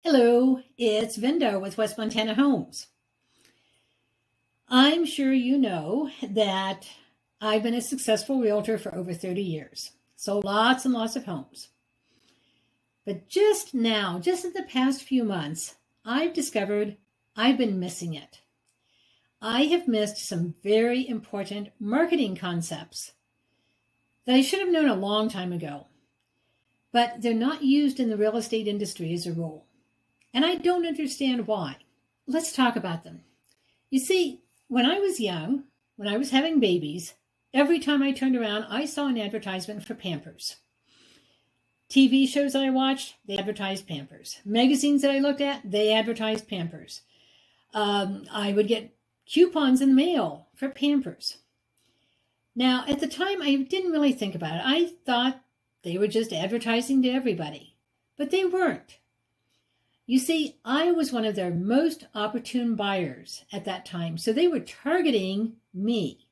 Hello, it's Vindo with West Montana Homes. I'm sure you know that I've been a successful realtor for over 30 years. Sold lots and lots of homes. But just now, just in the past few months, I've discovered I've been missing it. I have missed some very important marketing concepts that I should have known a long time ago. But they're not used in the real estate industry as a rule. And I don't understand why. Let's talk about them. You see, when I was young, when I was having babies, every time I turned around, I saw an advertisement for Pampers. TV shows that I watched, they advertised Pampers. Magazines that I looked at, they advertised Pampers. I would get coupons in the mail for Pampers. Now, at the time, I didn't really think about it. I thought they were just advertising to everybody, but they weren't. You see, I was one of their most opportune buyers at that time, so they were targeting me.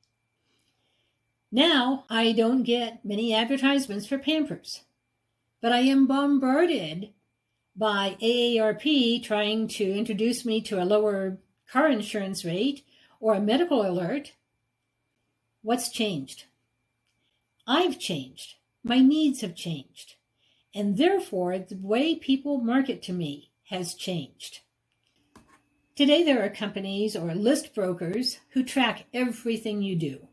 Now, I don't get many advertisements for Pampers, but I am bombarded by AARP trying to introduce me to a lower car insurance rate or a medical alert. What's changed? I've changed. My needs have changed. And therefore, the way people market to me has changed. Today, there are companies or list brokers who track everything you do.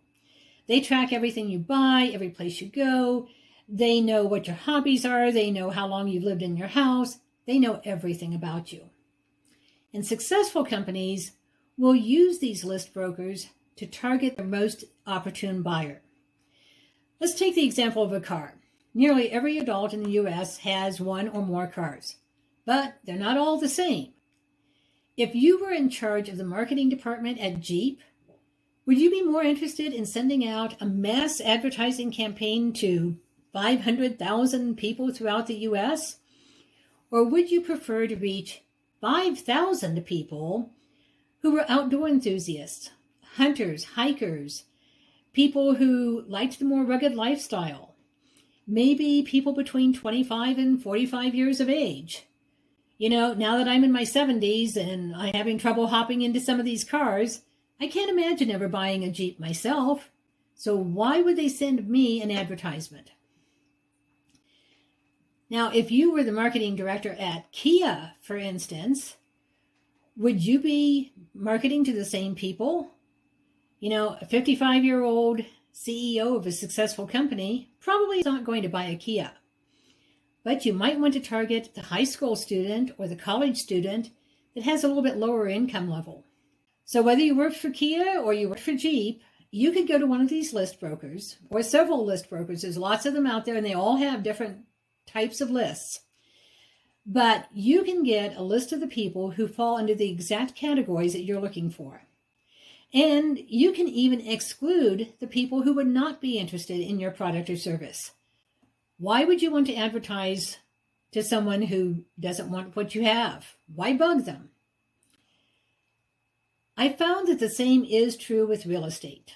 They track everything you buy, every place you go. They know what your hobbies are. They know how long you've lived in your house. They know everything about you. And successful companies will use these list brokers to target their most opportune buyer. Let's take the example of a car. Nearly every adult in the U.S. has one or more cars, but they're not all the same. If you were in charge of the marketing department at Jeep, would you be more interested in sending out a mass advertising campaign to 500,000 people throughout the U.S.? Or would you prefer to reach 5,000 people who were outdoor enthusiasts, hunters, hikers, people who liked the more rugged lifestyle, maybe people between 25 and 45 years of age? You know, now that I'm in my 70s and I'm having trouble hopping into some of these cars, I can't imagine ever buying a Jeep myself. So why would they send me an advertisement? Now, if you were the marketing director at Kia, for instance, would you be marketing to the same people? You know, a 55-year-old CEO of a successful company probably is not going to buy a Kia. But you might want to target the high school student or the college student that has a little bit lower income level. So whether you worked for Kia or you worked for Jeep, you could go to one of these list brokers or several list brokers. There's lots of them out there and they all have different types of lists. But you can get a list of the people who fall under the exact categories that you're looking for. And you can even exclude the people who would not be interested in your product or service. Why would you want to advertise to someone who doesn't want what you have? Why bug them? I found that the same is true with real estate.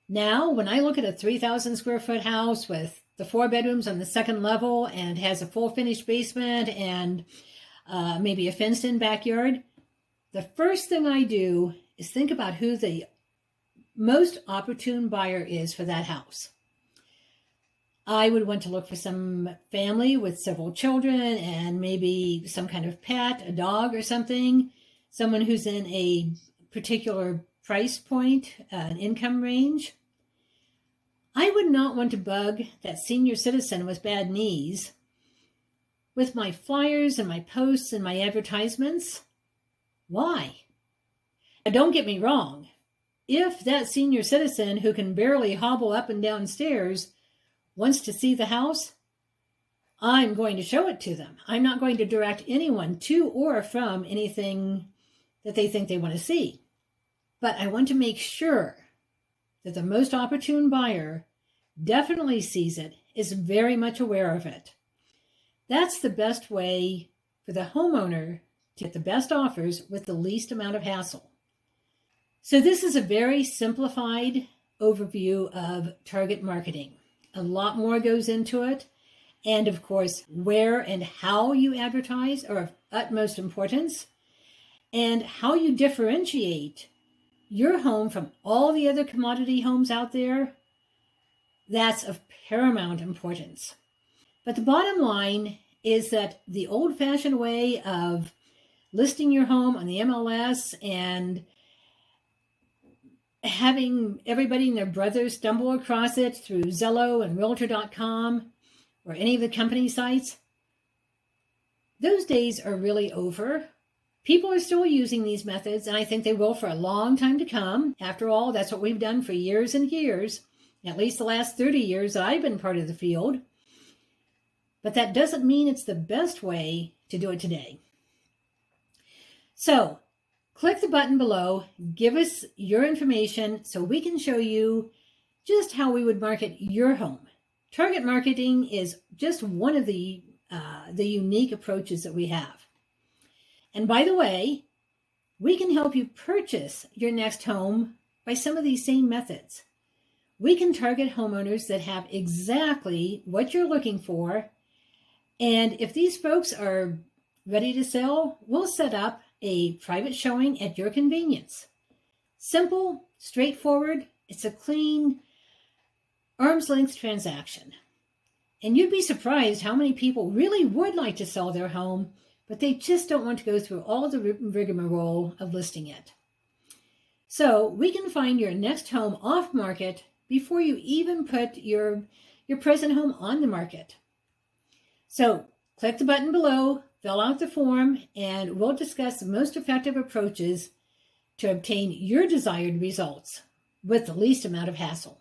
Now, when I look at a 3,000 square foot house with the 4 bedrooms on the second level and has a full finished basement and maybe a fenced in backyard, the first thing I do is think about who the most opportune buyer is for that house. I would want to look for some family with several children and maybe some kind of pet, a dog or something, someone who's in a particular price point, an income range. I would not want to bug that senior citizen with bad knees with my flyers and my posts and my advertisements. Why? Now, don't get me wrong. If that senior citizen who can barely hobble up and down stairs wants to see the house, I'm going to show it to them. I'm not going to direct anyone to or from anything that they think they want to see. But I want to make sure that the most opportune buyer definitely sees it, is very much aware of it. That's the best way for the homeowner to get the best offers with the least amount of hassle. So this is a very simplified overview of target marketing. A lot more goes into it, And of course, where and how you advertise are of utmost importance, and how you differentiate your home from all the other commodity homes out there, that's of paramount importance. But the bottom line is that the old-fashioned way of listing your home on the MLS and having everybody and their brothers stumble across it through Zillow and Realtor.com or any of the company sites, those days are really over. People are still using these methods, and I think they will for a long time to come. After all, that's what we've done for years and years, at least the last 30 years that I've been part of the field. But that doesn't mean it's the best way to do it today. So, click the button below, give us your information so we can show you just how we would market your home. Target marketing is just one of the unique approaches that we have. And by the way, we can help you purchase your next home by some of these same methods. We can target homeowners that have exactly what you're looking for. And if these folks are ready to sell, we'll set up a private showing at your convenience. Simple, straightforward. It's a clean, arm's length transaction. And you'd be surprised how many people really would like to sell their home, but they just don't want to go through all the rigmarole of listing it. So we can find your next home off market before you even put your present home on the market. So click the button below, fill out the form, and we'll discuss the most effective approaches to obtain your desired results with the least amount of hassle.